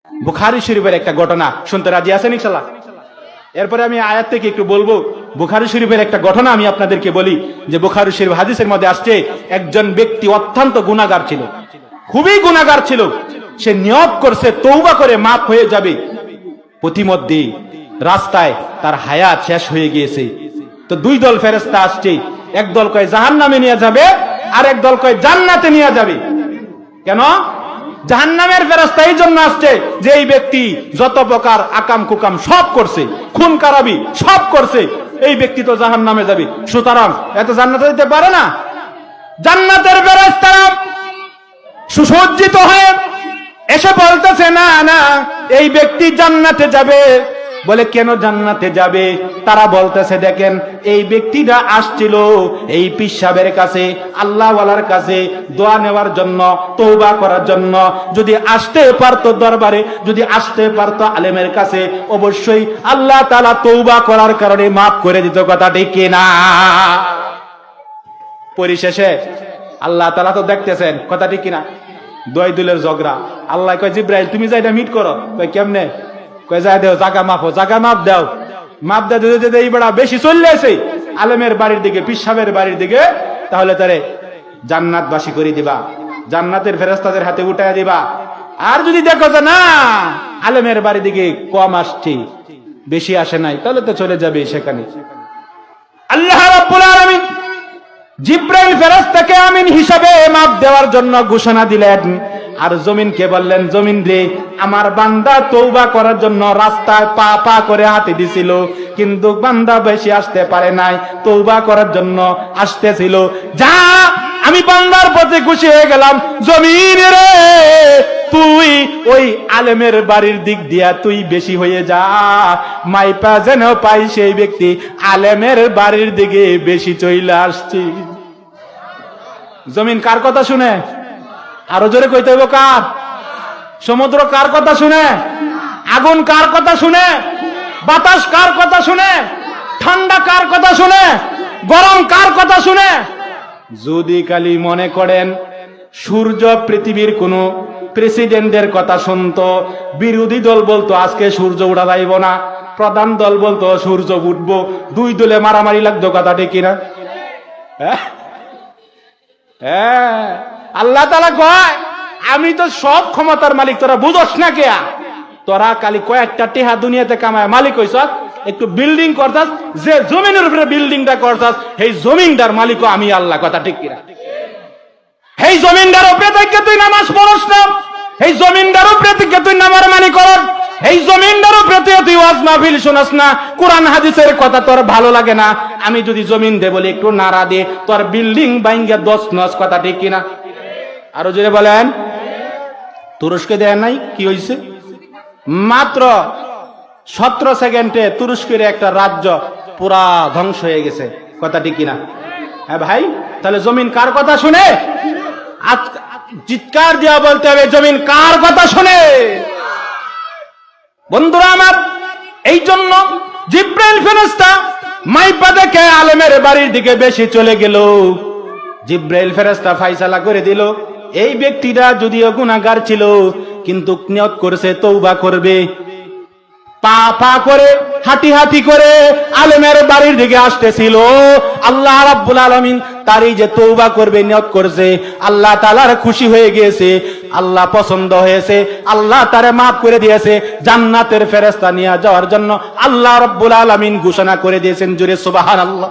বুখারী শরীফের একটা ঘটনা শুনতে রাজি আছেন ইনশাআল্লাহ? এরপরে আমি আয়াত থেকে একটু বলবো। বুখারী শরীফের একটা ঘটনা আমি আপনাদেরকে বলি যে বুখারী শরীফ হাদিসের মধ্যে আসছে একজন ব্যক্তি অত্যন্ত গুনাহগার ছিল, খুবই গুনাহগার ছিল। সে নিয়ত করছে তওবা করে মাফ হয়ে যাবে। প্রতিমধ্যে রাস্তায় তার হায়াত শেষ হয়ে গিয়েছে। তো দুই দল ফেরেশতা আসছে, এক দল কয় জাহান্নামে নিয়ে যাবে আর এক দল কয় জান্নাতে নিয়ে যাবে। কেন? জাহান্নামের ফেরেশতা এই জন্য আসছে যে এই ব্যক্তি যত প্রকার আকাম কুকাম সব করছে, খুন খারাপি সব করছে, এই ব্যক্তি তো জাহান্নামে যাবে, সুতরাং এত জান্নাতে যেতে পারে না। জান্নাতের ফেরেশতারা সুসজ্জিত হয়ে এসে বলতেছে না না এই ব্যক্তি জান্নাতে যাবে। বলে কেন জান্নাতে যাবে? তারা বলতেছে দেখেন এই ব্যক্তিটা আসছিল এই পীর সাহেবের কাছে, আল্লাহ ওয়ালার কাছে দোয়া নেওয়ার জন্য, তওবা করার জন্য। যদি আসতে পারতো দরবারে, যদি আসতে পারতো আলেমের কাছে, অবশ্যই আল্লাহ তাআলা তওবা করার কারণে মাফ করে দিত। কথা ঠিক কি না? পরিশেষে আল্লাহ তাআলা তো দেখতেছেন, কথা ঠিক কিনা? দুই দুলের ঝগড়া। আল্লাহ কয় জিব্রাইল তুমি যা এটা মিট করো। কয় কেমনে? কয় যা দেও, জায়গা মাফ, জায়গা মাপ দাও। মাপ দিতে এই বেড়া বেশি চললে আছে আলেমের বাড়ির দিকে, পীর সাহেবের বাড়ির দিকে, তাহলে তারে জান্নাতবাসী করে দিবা, জান্নাতের ফেরেশতাদের হাতে উঠায় দিবা। আর যদি দেখো যে না আলেমের বাড়ির দিকে কম আসছে, বেশি আসে নাই, তাহলে তো চলে যাবে সেখানে। আল্লাহ রাব্বুল আলামিন জিব্রাইল ফেরেশতাকে আমিন হিসাবে মাপ দেওয়ার জন্য ঘোষণা দিলেন। আর জমিনকে বললেন, জমিন রে আমার বান্দা তওবা করার জন্য রাস্তায় পা পা করে হাঁটি দিছিল, কিন্তু বান্দা বেশি আসতে পারে নাই, তওবা করার জন্য আসতেছিল। যা আমি বান্দার প্রতি খুশি হয়ে গেলাম। জমিন রে তুই ওই আলেমের বাড়ির দিক দিয়া তুই বেশি হয়ে যা, মাইপা যেন পাই সেই ব্যক্তি আলেমের বাড়ির দিকে বেশি চইলা আসছে। জমিন কার কথা শুনে? আরো জোরে কইতে হইব কার? সমুদ্র কার কথা শুনে? আগুন কার কথা শুনে? বাতাস কার কথা শুনে? ঠান্ডা কার কথা শুনে? গরম কার কথা শুনে? যদি খালি মনে করেন সূর্য পৃথিবীর কোন প্রেসিডেন্টের কথা শুনতো, বিরোধী দল বলতো আজকে সূর্য উঠা যাইব না, প্রধান দল বলতো সূর্য উঠবো, দুই দলে মারামারি লাগতো। কথা ঠিক কিনা? হ্যাঁ, আল্লাহ তাআলা কয় আমি তো সব ক্ষমতার মালিক, তোরা বুঝস না কে? তোরা খালি কয়েকটা টেহা দুনিয়াতে কামায় মালিক হইছ, একটু বিল্ডিং করতাস, যে জমিনের উপরে বিল্ডিংটা করতাস এই জমিনটার মালিকও আমি আল্লাহ। কথা ঠিক কিনা? এই জমিনটার উপরে থেকে তুই নামাজ পড়স না, এই জমিনটার উপরে থেকে তুই নামার মানি কর, এই জমিনটার উপরে তুই ওয়াজ মাহফিল শোনাস না, কোরআন হাদিসের কথা তোর ভালো লাগে না, আমি যদি জমিন দে বলে একটু নাড়া দে তোর বিল্ডিং বাইঙ্গা দশ নস। কথা ঠিক কিনা? আরো জোরে বলেন। তুরস্কে দেয় নাই, কি হয়েছে? মাত্র 17 সেকেন্ডে তুরস্কের একটা রাজ্য পুরা ধ্বংস হয়ে গেছে। কথা ঠিক কিনা? হ্যাঁ ভাই, তাহলে জমিন কার কথা শুনে? চিৎকার দিয়া বলতে হবে জমিন কার কথা শুনে? বন্ধুরা আমার, এই জন্য জিব্রাইল ফেরেশতা মাইপা দেখে আলেমের বাড়ির দিকে বেশি চলে গেল। জিব্রাইল ফেরেশতা ফায়সালা করে দিল এই ব্যক্তিটা যদিও গুনাহগার ছিল কিন্তু নিয়ত করেছে তওবা করবে। পা পা করে হাঁটি হাঁটি করে আলেমের বাড়ির দিকে আসতেছিল। আল্লাহ রাব্বুল আলামিন তার এই যে তওবা করবে নিয়ত করেছে, আল্লাহ তাআলার খুশি হয়ে গিয়েছে, আল্লাহ পছন্দ হয়েছে, আল্লাহ তারে মাফ করে দিয়েছে, জান্নাতের ফেরেশতা নিয়ে যাওয়ার জন্য আল্লাহ রাব্বুল আলামিন ঘোষণা করে দিয়েছেন। জোরে সুবহানাল্লাহ।